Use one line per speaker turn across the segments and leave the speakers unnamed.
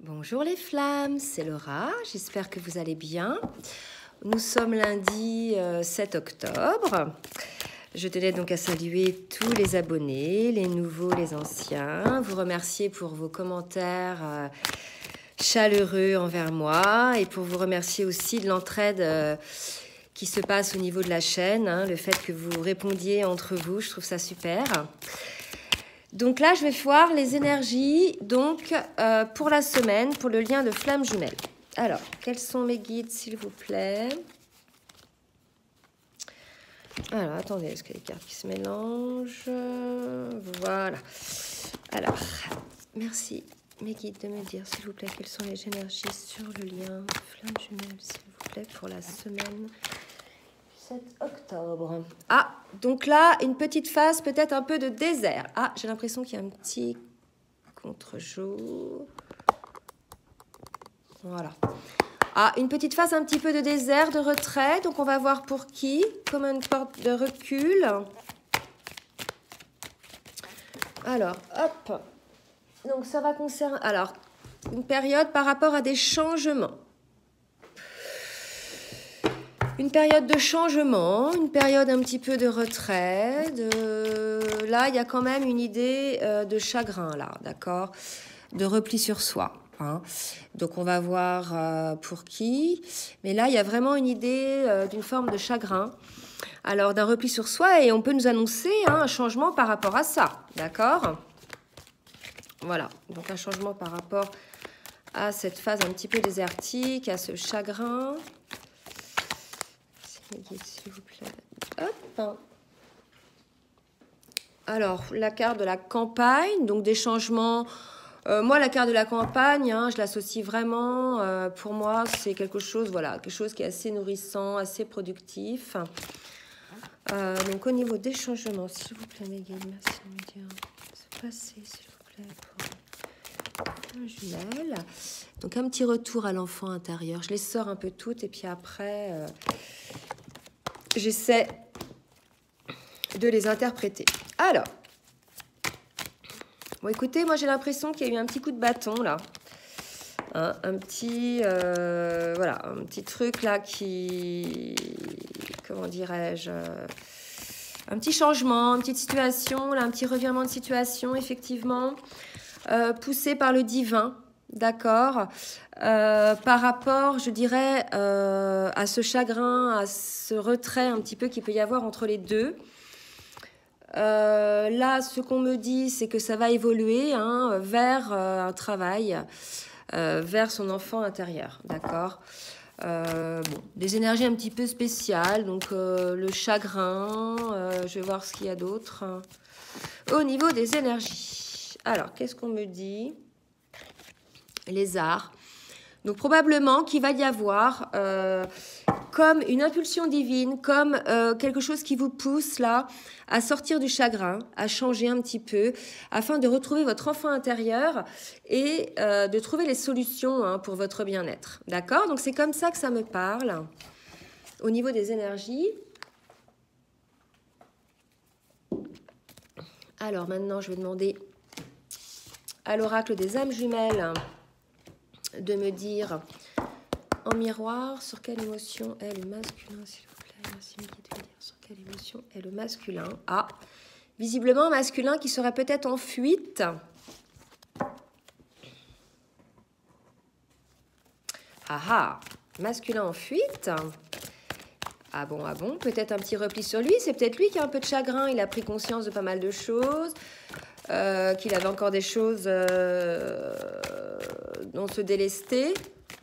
Bonjour les flammes, c'est Laura, j'espère que vous allez bien. Nous sommes lundi 7 octobre. Je tenais donc à saluer tous les abonnés, les nouveaux, les anciens. Vous remercier pour vos commentaires chaleureux envers moi et pour vous remercier aussi de l'entraide qui se passe au niveau de la chaîne. Le fait que vous répondiez entre vous, je trouve ça super. Donc là, je vais voir les énergies donc, pour la semaine, pour le lien de flamme jumelle. Alors, quels sont mes guides, s'il vous plaît? Alors, attendez, est-ce qu'il y a des cartes qui se mélangent? Voilà. Alors, merci, mes guides, de me dire, s'il vous plaît, quelles sont les énergies sur le lien de flamme jumelle, s'il vous plaît, pour la semaine 7 octobre. Ah, donc là, une petite phase peut-être un peu de désert. Ah, j'ai l'impression qu'il y a un petit contre-jour. Voilà. Ah, une petite phase un petit peu de désert, de retrait. Donc, on va voir pour qui. Comme une porte de recul. Alors, hop. Donc, ça va concerner... Alors, une période par rapport à des changements. Une période de changement, une période un petit peu de retrait. Là, il y a quand même une idée de chagrin, là, d'accord? De repli sur soi. Hein. Donc, on va voir pour qui. Mais là, il y a vraiment une idée d'une forme de chagrin. Alors, d'un repli sur soi, et on peut nous annoncer un changement par rapport à ça, d'accord? Voilà, donc un changement par rapport à cette phase un petit peu désertique, à ce chagrin. S'il vous plaît. Hop. Alors, la carte de la campagne, donc des changements. Moi, la carte de la campagne, je l'associe vraiment. Pour moi, c'est quelque chose, voilà, quelque chose qui est assez nourrissant, assez productif. Donc, au niveau des changements, s'il vous plaît, mes guides, merci de me dire. Se passer, s'il vous plaît, pour un jumelle. Donc, un petit retour à l'enfant intérieur. Je les sors un peu toutes et puis après. J'essaie de les interpréter. Alors, bon, écoutez, moi j'ai l'impression qu'il y a eu un petit coup de bâton là. Hein, un petit, voilà, un petit truc là qui, comment dirais-je, un petit changement, une petite situation, là, un petit revirement de situation, effectivement, poussé par le divin. D'accord, par rapport, je dirais, à ce chagrin, à ce retrait un petit peu qu'il peut y avoir entre les deux. Là, ce qu'on me dit, c'est que ça va évoluer vers un travail, vers son enfant intérieur, d'accord. Bon, des énergies un petit peu spéciales, donc le chagrin, je vais voir ce qu'il y a d'autre. Au niveau des énergies, alors, qu'est-ce qu'on me dit ? Les arts. Donc probablement qu'il va y avoir comme une impulsion divine, comme quelque chose qui vous pousse là à sortir du chagrin, à changer un petit peu, afin de retrouver votre enfant intérieur et de trouver les solutions pour votre bien-être. D'accord? Donc c'est comme ça que ça me parle au niveau des énergies. Alors maintenant, je vais demander à l'oracle des âmes jumelles de me dire en miroir sur quelle émotion est le masculin, s'il vous plaît. Merci de me dire sur quelle émotion est le masculin. Ah, visiblement masculin qui serait peut-être en fuite. Ah, masculin en fuite. Ah bon, peut-être un petit repli sur lui. C'est peut-être lui qui a un peu de chagrin. Il a pris conscience de pas mal de choses. Qu'il avait encore des choses dont se délester.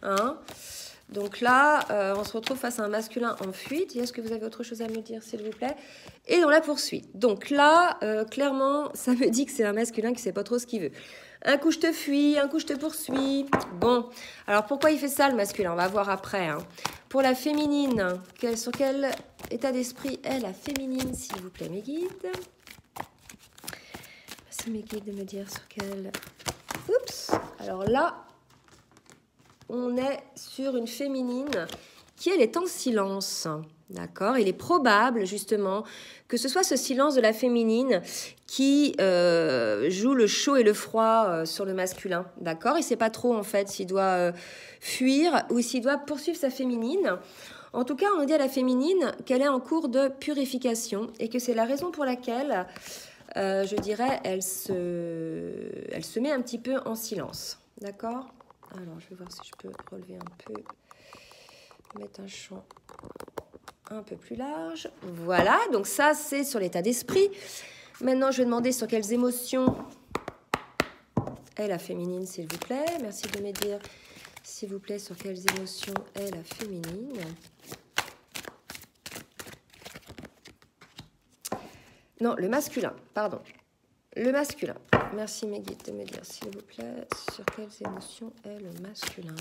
Hein. Donc là, on se retrouve face à un masculin en fuite. Est-ce que vous avez autre chose à me dire, s'il vous plaît? Et dans la poursuite. Donc là, clairement, ça me dit que c'est un masculin qui ne sait pas trop ce qu'il veut. Un coup, je te fuis, un coup, je te poursuis. Bon, alors pourquoi il fait ça, le masculin? On va voir après. Hein. Pour la féminine, sur quel état d'esprit est la féminine, s'il vous plaît, mes guides? Merci, mes guides, de me dire sur quel... Oups. Alors là, on est sur une féminine qui, elle, est en silence. D'accord? Il est probable, justement, que ce soit ce silence de la féminine qui joue le chaud et le froid sur le masculin. D'accord? Il ne sait pas trop, en fait, s'il doit fuir ou s'il doit poursuivre sa féminine. En tout cas, on dit à la féminine qu'elle est en cours de purification et que c'est la raison pour laquelle, je dirais, elle se met un petit peu en silence. D'accord? Alors, je vais voir si je peux relever un peu, mettre un champ un peu plus large. Voilà, donc ça, c'est sur l'état d'esprit. Maintenant, je vais demander sur quelles émotions est la féminine, s'il vous plaît. Merci de me dire, s'il vous plaît, sur quelles émotions est la féminine. Non, le masculin, pardon. Le masculin. Merci, mes guides, de me dire, s'il vous plaît, sur quelles émotions est le masculin.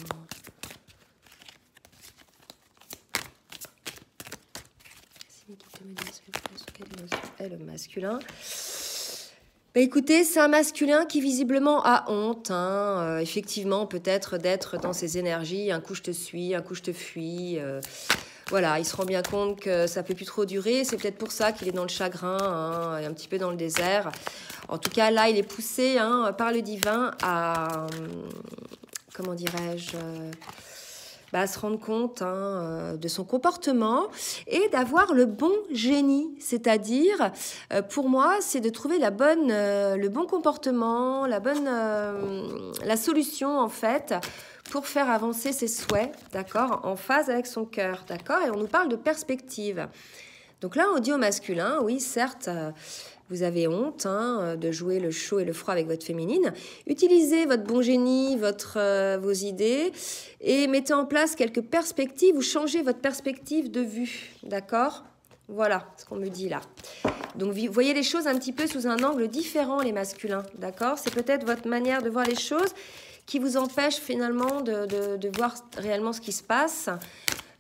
Et le masculin. Bah écoutez, c'est un masculin qui visiblement a honte, hein, effectivement, peut-être d'être dans ses énergies, un coup je te suis, un coup je te fuis. Voilà, il se rend bien compte que ça peut plus trop durer. C'est peut-être pour ça qu'il est dans le chagrin, hein, et un petit peu dans le désert. En tout cas, là, il est poussé par le divin à, comment dirais-je, à se rendre compte de son comportement et d'avoir le bon génie. C'est-à-dire, pour moi, c'est de trouver le bon comportement, la solution, en fait, pour faire avancer ses souhaits, d'accord, en phase avec son cœur, d'accord. Et on nous parle de perspective. Donc là, on dit au masculin, oui, certes, vous avez honte de jouer le chaud et le froid avec votre féminine. Utilisez votre bon génie, vos idées et mettez en place quelques perspectives ou changez votre perspective de vue, d'accord? Voilà ce qu'on me dit là. Donc, vous voyez les choses un petit peu sous un angle différent, les masculins, d'accord? C'est peut-être votre manière de voir les choses qui vous empêche finalement de voir réellement ce qui se passe,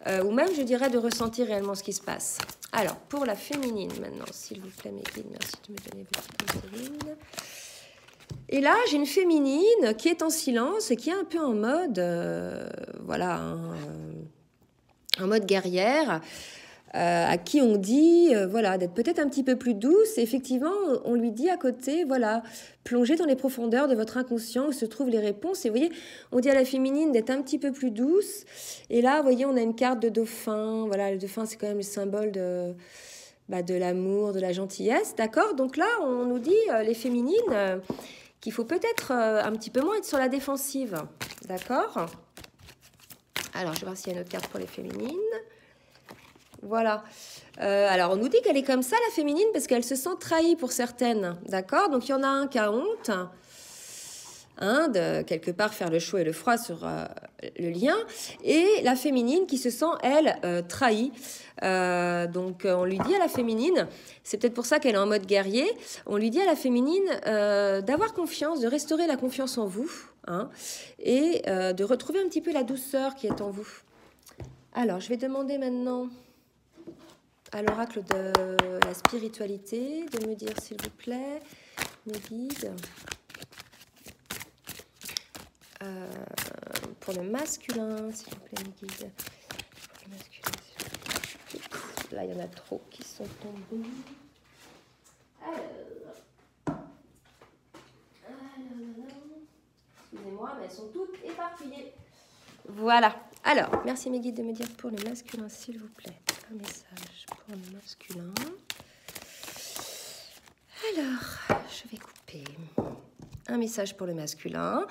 ou même, je dirais, de ressentir réellement ce qui se passe. Alors, pour la féminine, maintenant, s'il vous plaît, mes guides, merci de me donner votre féminine. Et là, j'ai une féminine qui est en silence et qui est un peu en mode, en mode guerrière, à qui on dit, d'être peut-être un petit peu plus douce. Et effectivement, on lui dit à côté, plongez dans les profondeurs de votre inconscient où se trouvent les réponses. Et vous voyez, on dit à la féminine d'être un petit peu plus douce. Et là, vous voyez, on a une carte de dauphin. Voilà, le dauphin, c'est quand même le symbole de l'amour, de la gentillesse, d'accord? Donc là, on nous dit, les féminines, qu'il faut peut-être un petit peu moins être sur la défensive, d'accord? Alors, je vais voir s'il y a une autre carte pour les féminines. Voilà. Alors, on nous dit qu'elle est comme ça, la féminine, parce qu'elle se sent trahie pour certaines. D'accord? Donc, il y en a un qui a honte, de quelque part faire le chaud et le froid sur le lien. Et la féminine qui se sent, elle, trahie. Donc, on lui dit à la féminine, c'est peut-être pour ça qu'elle est en mode guerrier, on lui dit à la féminine d'avoir confiance, de restaurer la confiance en vous, et de retrouver un petit peu la douceur qui est en vous. Alors, je vais demander maintenant à l'oracle de la spiritualité de me dire, s'il vous plaît, mes guides, pour le masculin, s'il vous plaît, mes guides, pour le masculin, s'il vous plaît. Là, il y en a trop qui sont tombés. Alors, excusez-moi, mais elles sont toutes éparpillées. Voilà. Alors, merci mes guides de me dire pour le masculin, s'il vous plaît, un message pour le masculin. Alors, je vais couper. Un message pour le masculin.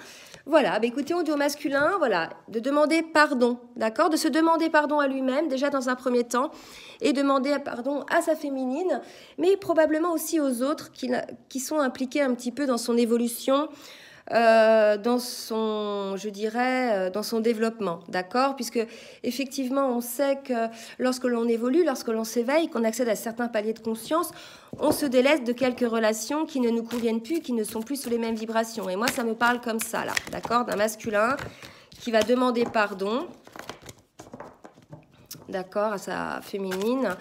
Voilà, écoutez, on dit au masculin, de demander pardon, d'accord? De se demander pardon à lui-même, déjà dans un premier temps, et demander pardon à sa féminine, mais probablement aussi aux autres qui sont impliqués un petit peu dans son évolution, dans son développement, d'accord? Puisque effectivement, on sait que lorsque l'on évolue, lorsque l'on s'éveille, qu'on accède à certains paliers de conscience, on se délaisse de quelques relations qui ne nous conviennent plus, qui ne sont plus sous les mêmes vibrations. Et moi, ça me parle comme ça, là, d'accord? D'un masculin qui va demander pardon, d'accord, à sa féminine.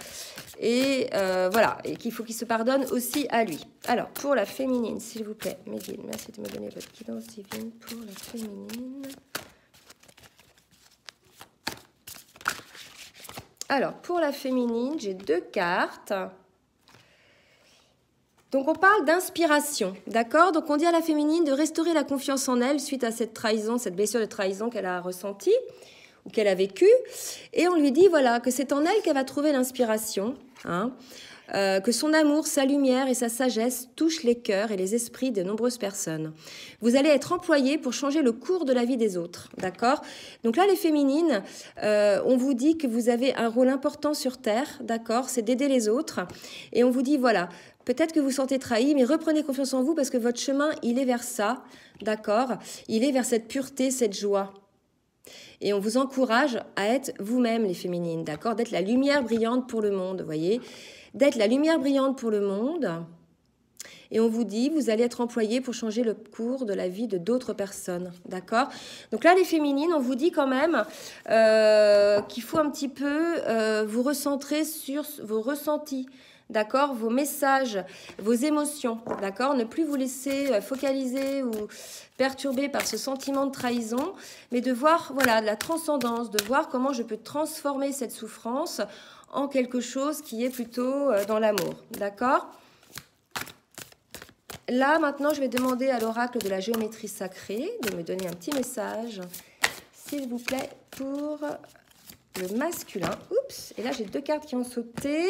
Et et qu'il faut qu'il se pardonne aussi à lui. Alors, pour la féminine, s'il vous plaît, mes guides, merci de me donner votre guidance divine pour la féminine. Alors, pour la féminine, j'ai 2 cartes. Donc, on parle d'inspiration, d'accord? Donc, on dit à la féminine de restaurer la confiance en elle suite à cette trahison, cette blessure de trahison qu'elle a ressentie ou qu'elle a vécue. Et on lui dit, voilà, que c'est en elle qu'elle va trouver l'inspiration, hein, que son amour, sa lumière et sa sagesse touchent les cœurs et les esprits de nombreuses personnes. Vous allez être employé pour changer le cours de la vie des autres, d'accord? Donc là, les féminines, on vous dit que vous avez un rôle important sur Terre, d'accord? C'est d'aider les autres. Et on vous dit, voilà, peut-être que vous vous sentez trahi, mais reprenez confiance en vous parce que votre chemin, il est vers ça, d'accord? Il est vers cette pureté, cette joie. Et on vous encourage à être vous-même, les féminines, d'accord? D'être la lumière brillante pour le monde, vous voyez? D'être la lumière brillante pour le monde. Et on vous dit, vous allez être employé pour changer le cours de la vie de d'autres personnes, d'accord? Donc là, les féminines, on vous dit quand même qu'il faut un petit peu vous recentrer sur vos ressentis, d'accord? Vos messages, vos émotions, d'accord? Ne plus vous laisser focaliser ou perturber par ce sentiment de trahison, mais de voir, voilà, de la transcendance, de voir comment je peux transformer cette souffrance en quelque chose qui est plutôt dans l'amour, d'accord? Là, maintenant, je vais demander à l'oracle de la géométrie sacrée de me donner un petit message, s'il vous plaît, pour le masculin. Oups, et là, j'ai 2 cartes qui ont sauté.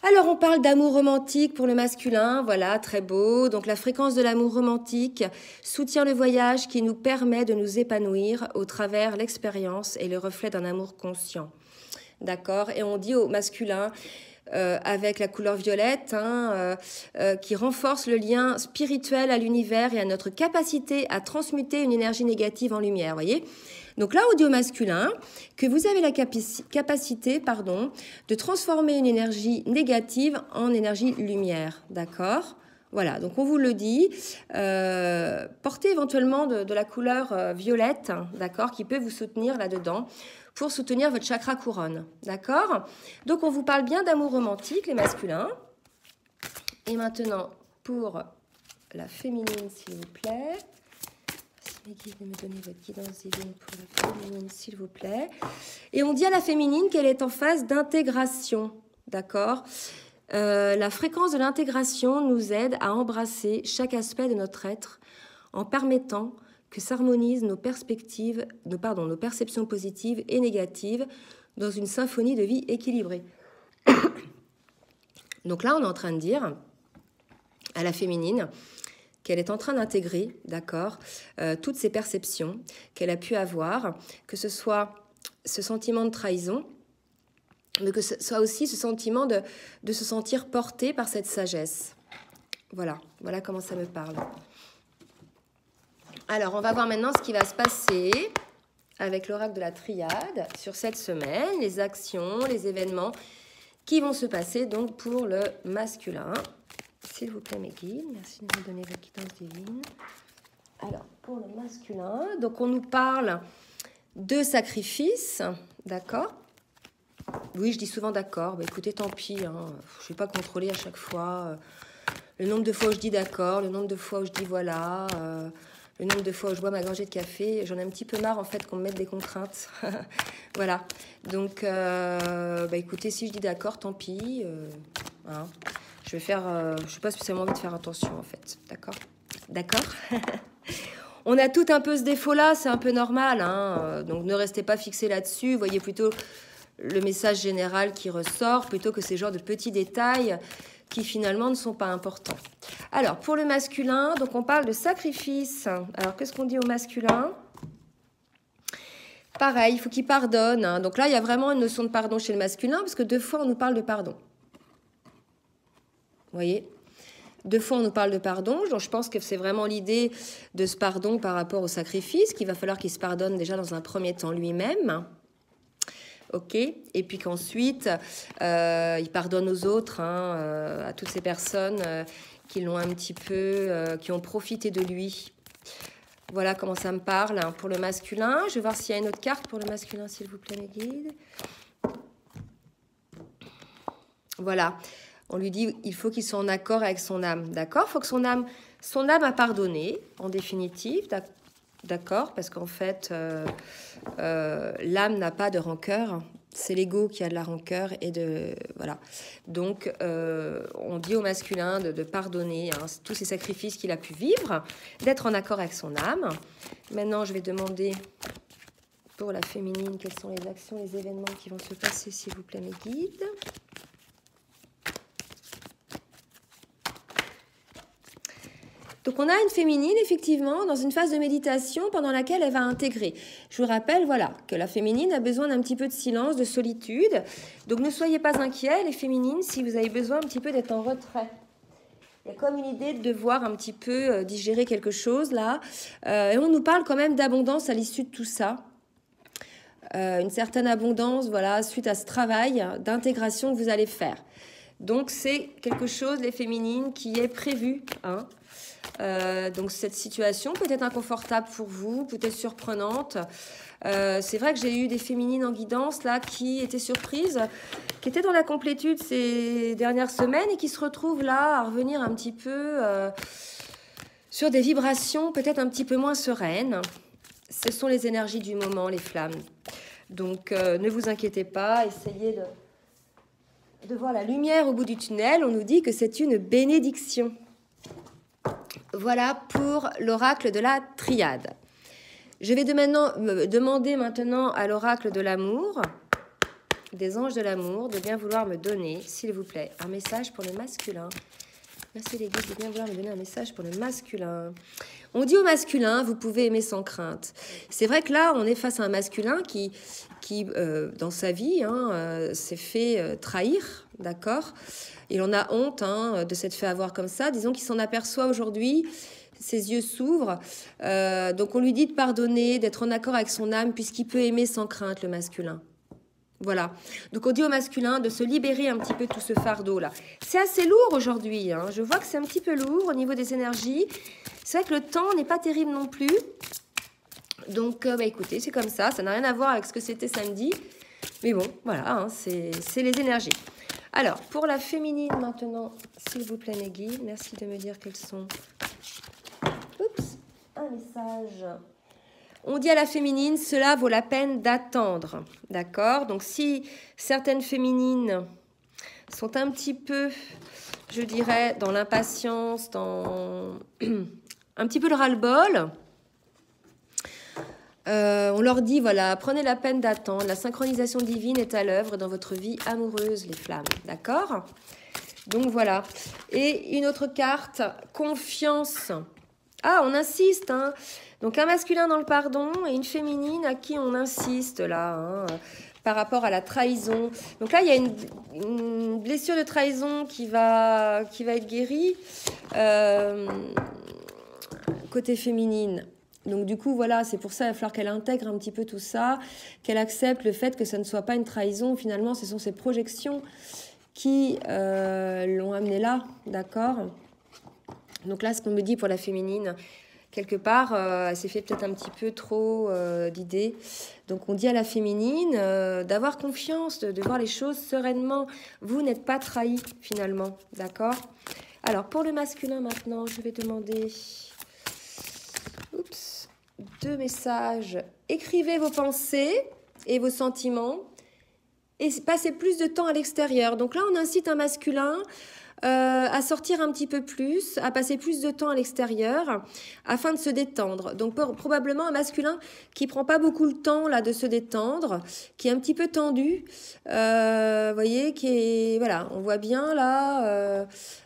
Alors, on parle d'amour romantique pour le masculin, voilà, très beau. Donc, la fréquence de l'amour romantique soutient le voyage qui nous permet de nous épanouir au travers l'expérience et le reflet d'un amour conscient. D'accord? Et on dit au masculin, avec la couleur violette, hein, qui renforce le lien spirituel à l'univers et à notre capacité à transmuter une énergie négative en lumière, voyez? Donc là, on dit au masculin que vous avez la capacité, de transformer une énergie négative en énergie lumière, d'accord? Voilà, donc on vous le dit, portez éventuellement de la couleur violette, d'accord, qui peut vous soutenir là-dedans, pour soutenir votre chakra couronne, d'accord? Donc, on vous parle bien d'amour romantique, les masculins. Et maintenant, pour la féminine, s'il vous plaît. Mes guides, me donner votre guidance divine pour la féminine, s'il vous plaît. Et on dit à la féminine qu'elle est en phase d'intégration, d'accord? La fréquence de l'intégration nous aide à embrasser chaque aspect de notre être en permettant que s'harmonisent nos perspectives, nos perceptions positives et négatives dans une symphonie de vie équilibrée. Donc là, on est en train de dire à la féminine qu'elle est en train d'intégrer, d'accord, toutes ces perceptions qu'elle a pu avoir, que ce soit ce sentiment de trahison, mais que ce soit aussi ce sentiment de se sentir portée par cette sagesse. Voilà comment ça me parle. Alors, on va voir maintenant ce qui va se passer avec l'oracle de la triade sur cette semaine, les actions, les événements qui vont se passer donc pour le masculin. S'il vous plaît, mes guides, merci de me donner votre guidance divine. Alors, pour le masculin, donc on nous parle de sacrifice, d'accord? Oui, je dis souvent d'accord, bah, écoutez, tant pis, hein, je ne vais pas contrôler à chaque fois le nombre de fois où je dis d'accord, le nombre de fois où je dis voilà... le nombre de fois où je bois ma gorgée de café, j'en ai un petit peu marre en fait qu'on me mette des contraintes. Voilà. Donc, écoutez, si je dis d'accord, tant pis. Hein. Je n'ai pas spécialement envie de faire attention en fait. D'accord? D'accord. On a tout un peu ce défaut-là, c'est un peu normal. Hein. Donc, ne restez pas fixés là-dessus. Voyez plutôt le message général qui ressort, plutôt que ces genres de petits détails qui finalement ne sont pas importants. Alors, pour le masculin, donc on parle de sacrifice. Alors, qu'est-ce qu'on dit au masculin? Pareil, il faut qu'il pardonne. Hein. Donc là, il y a vraiment une notion de pardon chez le masculin, parce que 2 fois, on nous parle de pardon. Vous voyez? 2 fois, on nous parle de pardon. Donc, je pense que c'est vraiment l'idée de ce pardon par rapport au sacrifice, qu'il va falloir qu'il se pardonne déjà dans un premier temps lui-même. Ok, et puis qu'ensuite, il pardonne aux autres, hein, à toutes ces personnes qui l'ont un petit peu, qui ont profité de lui. Voilà comment ça me parle hein, pour le masculin. Je vais voir s'il y a une autre carte pour le masculin, s'il vous plaît, mes guides. Voilà, on lui dit il faut qu'il soit en accord avec son âme, d'accord? Il faut que son âme a pardonné, en définitive, d'accord? Parce qu'en fait, l'âme n'a pas de rancœur, C'est l'ego qui a de la rancœur et de... Voilà. Donc, on dit au masculin de pardonner hein, tous ces sacrifices qu'il a pu vivre, d'être en accord avec son âme. Maintenant, je vais demander pour la féminine quelles sont les actions, les événements qui vont se passer, s'il vous plaît, mes guides. Donc, on a une féminine, effectivement, dans une phase de méditation pendant laquelle elle va intégrer. Je vous rappelle, voilà, que la féminine a besoin d'un petit peu de silence, de solitude. Donc, ne soyez pas inquiets, les féminines, si vous avez besoin un petit peu d'être en retrait. Il y a comme une idée de devoir un petit peu digérer quelque chose, là. Et on nous parle quand même d'abondance à l'issue de tout ça. Une certaine abondance, voilà, suite à ce travail d'intégration que vous allez faire. Donc, c'est quelque chose, les féminines, qui est prévu, hein. Donc cette situation peut être inconfortable pour vous, peut-être surprenante. C'est vrai que j'ai eu des féminines en guidance là qui étaient surprises, qui étaient dans la complétude ces dernières semaines et qui se retrouvent là à revenir un petit peu sur des vibrations peut-être un petit peu moins sereines. Ce sont les énergies du moment, les flammes. Donc ne vous inquiétez pas, essayez de voir la lumière au bout du tunnel. On nous dit que c'est une bénédiction. Voilà pour l'oracle de la triade. Je vais demander maintenant à l'oracle de l'amour, des anges de l'amour, de bien vouloir me donner, s'il vous plaît, un message pour le masculin. Merci les guides de bien vouloir me donner un message pour le masculin. On dit au masculin, vous pouvez aimer sans crainte. C'est vrai que là, on est face à un masculin qui dans sa vie, s'est fait trahir, d'accord ? Il en a honte de s'être fait avoir comme ça. Disons qu'il s'en aperçoit aujourd'hui, ses yeux s'ouvrent. Donc on lui dit de pardonner, d'être en accord avec son âme, puisqu'il peut aimer sans crainte, le masculin. Voilà. Donc on dit au masculin de se libérer un petit peu de tout ce fardeau-là. C'est assez lourd aujourd'hui. Je vois que c'est un petit peu lourd au niveau des énergies. C'est vrai que le temps n'est pas terrible non plus. Donc écoutez, c'est comme ça. Ça n'a rien à voir avec ce que c'était samedi. Mais bon, voilà, c'est les énergies. Alors, pour la féminine maintenant, s'il vous plaît, mes guides, merci de me dire quels sont... Oups, un message. On dit à la féminine, cela vaut la peine d'attendre, d'accord? Donc, si certaines féminines sont un petit peu, je dirais, dans l'impatience, dans un petit peu le ras-le-bol, on leur dit, voilà, prenez la peine d'attendre. La synchronisation divine est à l'œuvre dans votre vie amoureuse, les flammes. D'accord? Donc, voilà. Et une autre carte, confiance. Ah, on insiste, Donc, un masculin dans le pardon et une féminine à qui on insiste, là, par rapport à la trahison. Donc là, il y a une blessure de trahison qui va être guérie côté féminine. Donc du coup, voilà, c'est pour ça qu'il va falloir qu'elle intègre un petit peu tout ça, qu'elle accepte le fait que ça ne soit pas une trahison. Finalement, ce sont ses projections qui l'ont amenée là, d'accord? Donc là, ce qu'on me dit pour la féminine, quelque part, elle s'est fait peut-être un petit peu trop d'idées. Donc on dit à la féminine d'avoir confiance, de voir les choses sereinement. Vous n'êtes pas trahi, finalement, d'accord? Alors, pour le masculin maintenant, je vais demander... Oups, 2 messages. Écrivez vos pensées et vos sentiments et passez plus de temps à l'extérieur. Donc là, on incite un masculin à sortir un petit peu plus, à passer plus de temps à l'extérieur afin de se détendre. Donc probablement un masculin qui prend pas beaucoup le temps là de se détendre, qui est un petit peu tendu, voyez, qui est, voilà, on voit bien là,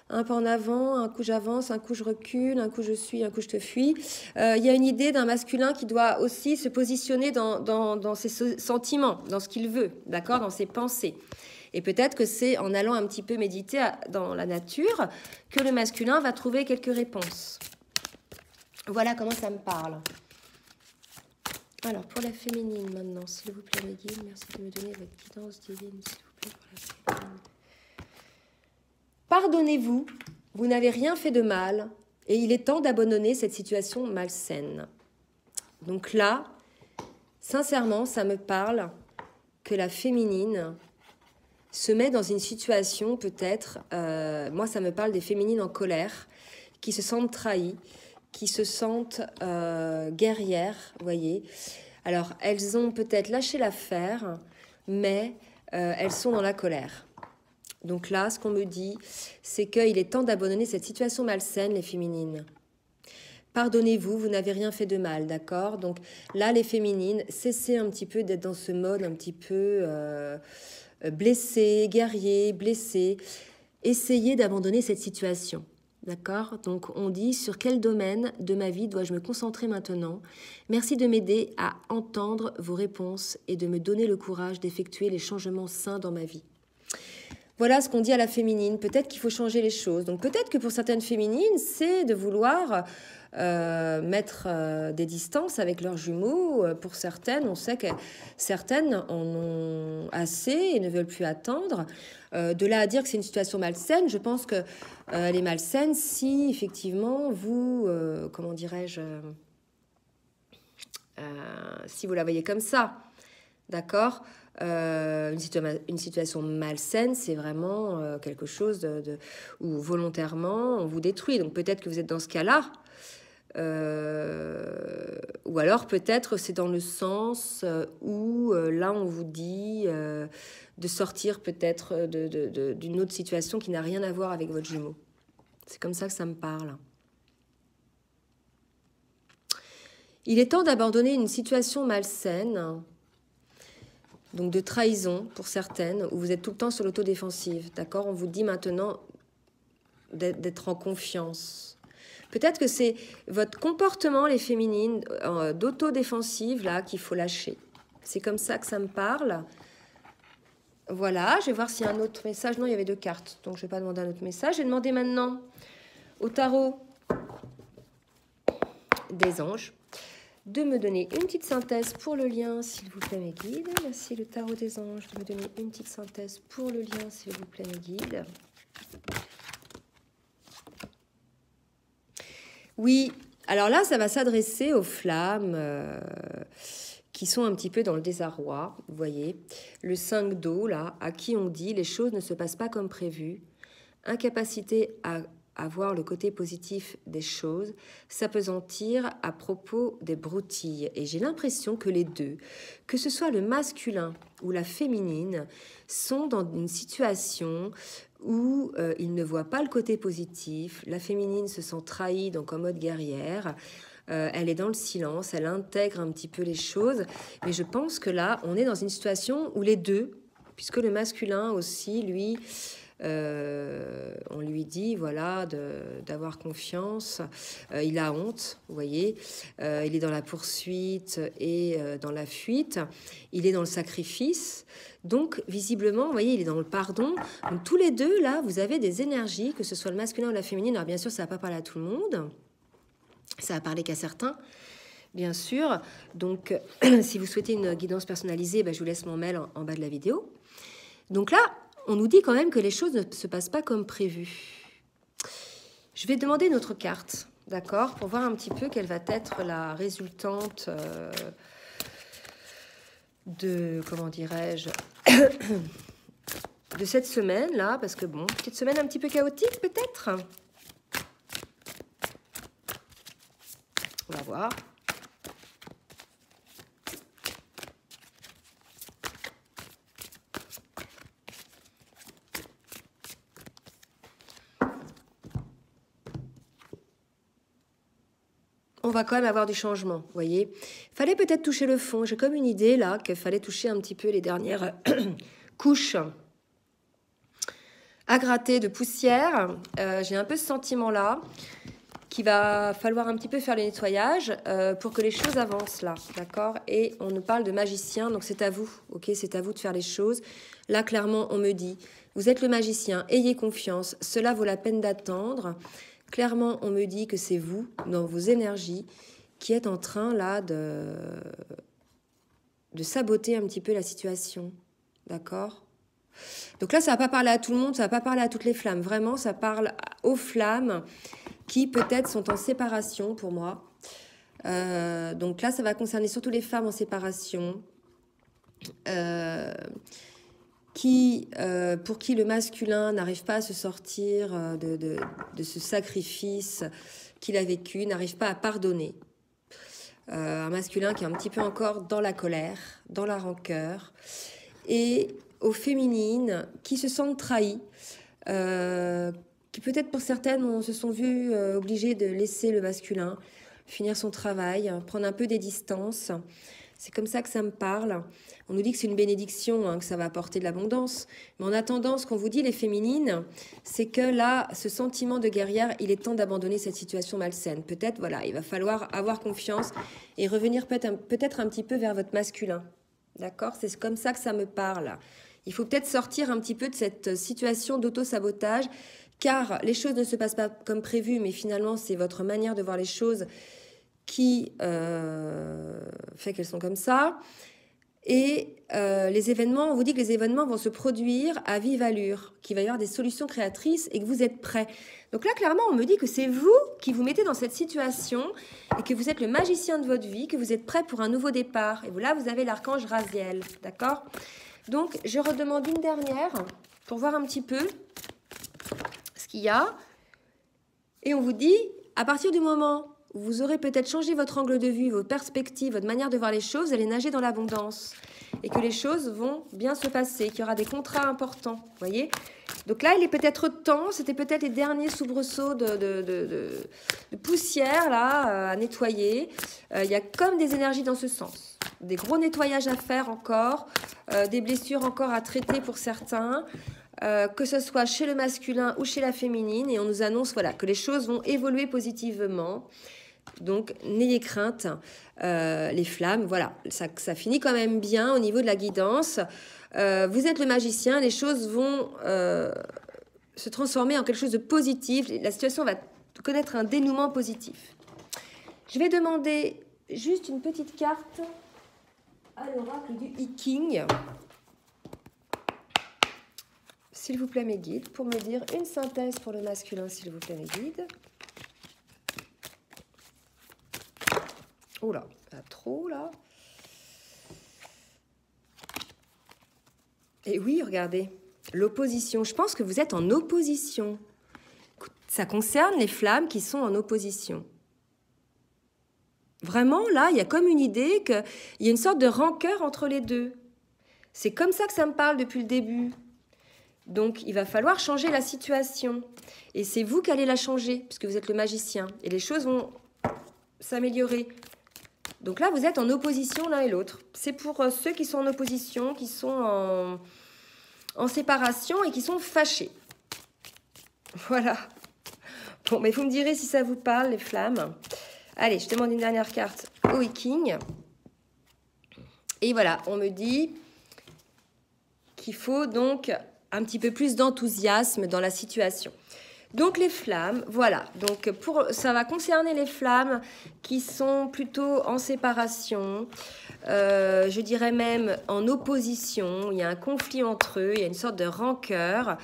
un pas en avant, un coup j'avance, un coup je recule, un coup je suis, un coup je te fuis. Il y a une idée d'un masculin qui doit aussi se positionner dans ses sentiments, dans ce qu'il veut, d'accord, dans ses pensées. Et peut-être que c'est en allant un petit peu méditer dans la nature que le masculin va trouver quelques réponses. Voilà comment ça me parle. Alors, pour la féminine maintenant, s'il vous plaît, mes guides, merci de me donner votre guidance divine, s'il vous plaît, pour la féminine. Pardonnez-vous, vous n'avez rien fait de mal, et il est temps d'abandonner cette situation malsaine. Donc là, sincèrement, ça me parle que la féminine se met dans une situation peut-être, moi ça me parle des féminines en colère, qui se sentent trahies, qui se sentent guerrières, vous voyez. Alors elles ont peut-être lâché l'affaire, mais elles sont dans la colère. Donc là, ce qu'on me dit, c'est qu'il est temps d'abandonner cette situation malsaine, les féminines. Pardonnez-vous, vous n'avez rien fait de mal, d'accord? Donc là, les féminines, cessez un petit peu d'être dans ce mode un petit peu blessé, guerrier, blessé. Essayez d'abandonner cette situation, d'accord? Donc on dit sur quel domaine de ma vie dois-je me concentrer maintenant? Merci de m'aider à entendre vos réponses et de me donner le courage d'effectuer les changements sains dans ma vie. Voilà ce qu'on dit à la féminine. Peut-être qu'il faut changer les choses. Donc peut-être que pour certaines féminines, c'est de vouloir mettre des distances avec leurs jumeaux. Pour certaines, on sait que certaines en ont assez et ne veulent plus attendre. De là à dire que c'est une situation malsaine, je pense que elle est malsaine si effectivement vous, comment dirais-je, si vous la voyez comme ça, d'accord? Une situation malsaine, c'est vraiment quelque chose où volontairement on vous détruit. Donc peut-être que vous êtes dans ce cas-là. Ou alors peut-être c'est dans le sens où là on vous dit de sortir peut-être d'une autre situation qui n'a rien à voir avec votre jumeau. C'est comme ça que ça me parle. Il est temps d'abandonner une situation malsaine, donc de trahison pour certaines, où vous êtes tout le temps sur l'autodéfensive, d'accord? On vous dit maintenant d'être en confiance. Peut-être que c'est votre comportement, les féminines, d'autodéfensive, là, qu'il faut lâcher. C'est comme ça que ça me parle. Voilà, je vais voir s'il y a un autre message. Non, il y avait 2 cartes, donc je ne vais pas demander un autre message. Je vais demander maintenant au tarot des anges de me donner une petite synthèse pour le lien, s'il vous plaît, mes guides. Merci le tarot des anges de me donner une petite synthèse pour le lien, s'il vous plaît, mes guides. Oui, alors là, ça va s'adresser aux flammes qui sont un petit peu dans le désarroi, vous voyez. Le 5 d'eau, là, à qui on dit « les choses ne se passent pas comme prévu », incapacité à voir le côté positif des choses, s'apesantir à propos des broutilles. Et j'ai l'impression que les deux, que ce soit le masculin ou la féminine, sont dans une situation où ils ne voient pas le côté positif. La féminine se sent trahie, donc en mode guerrière. Elle est dans le silence, elle intègre un petit peu les choses. Mais je pense que là, on est dans une situation où les deux, puisque le masculin aussi, lui... on lui dit voilà d'avoir confiance, il a honte, vous voyez, il est dans la poursuite et dans la fuite, il est dans le sacrifice, donc visiblement, vous voyez, il est dans le pardon. Donc tous les deux là, vous avez des énergies, que ce soit le masculin ou la féminine. Alors bien sûr, ça va pas parler à tout le monde, ça va parler qu'à certains, bien sûr. Donc si vous souhaitez une guidance personnalisée, je vous laisse mon mail en bas de la vidéo. Donc là, on nous dit quand même que les choses ne se passent pas comme prévu. Je vais demander une autre carte, d'accord, pour voir un petit peu quelle va être la résultante de, comment dirais-je, de cette semaine-là, parce que bon, petite semaine un petit peu chaotique peut-être. On va voir. On va quand même avoir du changement, vous voyez. Fallait peut-être toucher le fond. J'ai comme une idée, là, qu'il fallait toucher un petit peu les dernières couches à gratter de poussière. J'ai un peu ce sentiment-là qu'il va falloir un petit peu faire le nettoyage pour que les choses avancent, là, d'accord? Et on nous parle de magicien, donc c'est à vous, ok? C'est à vous de faire les choses. Là, clairement, on me dit, vous êtes le magicien, ayez confiance, cela vaut la peine d'attendre. Clairement, on me dit que c'est vous, dans vos énergies, qui êtes en train, là, de saboter un petit peu la situation. D'accord? Donc là, ça va pas parler à tout le monde, ça va pas parler à toutes les flammes. Vraiment, ça parle aux flammes qui, peut-être, sont en séparation, pour moi. Donc là, ça va concerner surtout les femmes en séparation. Pour qui le masculin n'arrive pas à se sortir de ce sacrifice qu'il a vécu, n'arrive pas à pardonner. Un masculin qui est un petit peu encore dans la colère, dans la rancœur, et aux féminines qui se sentent trahies, qui peut-être pour certaines se sont vues obligées de laisser le masculin finir son travail, prendre un peu des distances. C'est comme ça que ça me parle. On nous dit que c'est une bénédiction, hein, que ça va apporter de l'abondance. Mais en attendant, ce qu'on vous dit, les féminines, c'est que là, ce sentiment de guerrière, il est temps d'abandonner cette situation malsaine. Peut-être, voilà, il va falloir avoir confiance et revenir peut-être un petit peu vers votre masculin. D'accord? C'est comme ça que ça me parle. Il faut peut-être sortir un petit peu de cette situation d'auto-sabotage, car les choses ne se passent pas comme prévu, mais finalement, c'est votre manière de voir les choses qui fait qu'elles sont comme ça. Et les événements, on vous dit que les événements vont se produire à vive allure, qu'il va y avoir des solutions créatrices et que vous êtes prêts. Donc là, clairement, on me dit que c'est vous qui vous mettez dans cette situation et que vous êtes le magicien de votre vie, que vous êet prêt pour un nouveau départ. Et là, vous avez l'archange Raziel, d'accord? Donc, je redemande une dernière pour voir un petit peu ce qu'il y a. Et on vous dit, à partir du moment où vous aurez peut-être changé votre angle de vue, vos perspectives, votre manière de voir les choses, vous allez nager dans l'abondance. Et que les choses vont bien se passer, qu'il y aura des contrats importants, vous voyez? Donc là, il est peut-être temps, c'était peut-être les derniers soubresauts de poussière là, à nettoyer. Il y a comme des énergies dans ce sens. Des gros nettoyages à faire encore, des blessures encore à traiter pour certains. Que ce soit chez le masculin ou chez la féminine, et on nous annonce voilà, que les choses vont évoluer positivement. Donc, n'ayez crainte, les flammes, voilà, ça finit quand même bien au niveau de la guidance. Vous êtes le magicien, les choses vont se transformer en quelque chose de positif. La situation va connaître un dénouement positif. Je vais demander juste une petite carte à l'oracle du I-King. S'il vous plaît, mes guides, pour me dire une synthèse pour le masculin, s'il vous plaît, mes guides. Oh là, pas trop là. Et oui, regardez, l'opposition. Je pense que vous êtes en opposition. Ça concerne les flammes qui sont en opposition. Vraiment, là, il y a comme une idée qu'il y a une sorte de rancœur entre les deux. C'est comme ça que ça me parle depuis le début. Donc, il va falloir changer la situation. Et c'est vous qui allez la changer, puisque vous êtes le magicien. Et les choses vont s'améliorer. Donc là, vous êtes en opposition l'un et l'autre. C'est pour ceux qui sont en opposition, qui sont en séparation et qui sont fâchés. Voilà. Bon, mais vous me direz si ça vous parle, les flammes. Allez, je demande une dernière carte au King. Et voilà, on me dit qu'il faut donc un petit peu plus d'enthousiasme dans la situation. Donc les flammes, voilà, donc ça va concerner les flammes qui sont plutôt en séparation, je dirais même en opposition, il y a un conflit entre eux, il y a une sorte de rancœur.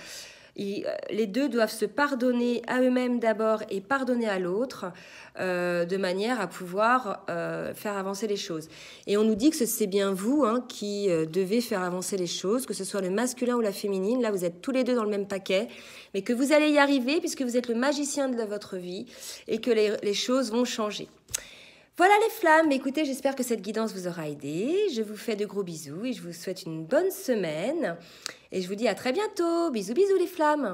Les deux doivent se pardonner à eux-mêmes d'abord et pardonner à l'autre de manière à pouvoir faire avancer les choses. Et on nous dit que c'est bien vous qui devez faire avancer les choses, que ce soit le masculin ou la féminine. Là, vous êtes tous les deux dans le même paquet, mais que vous allez y arriver puisque vous êtes le magicien de votre vie et que les choses vont changer. Voilà les flammes, écoutez, j'espère que cette guidance vous aura aidé. Je vous fais de gros bisous et je vous souhaite une bonne semaine. Et je vous dis à très bientôt. Bisous, bisous les flammes.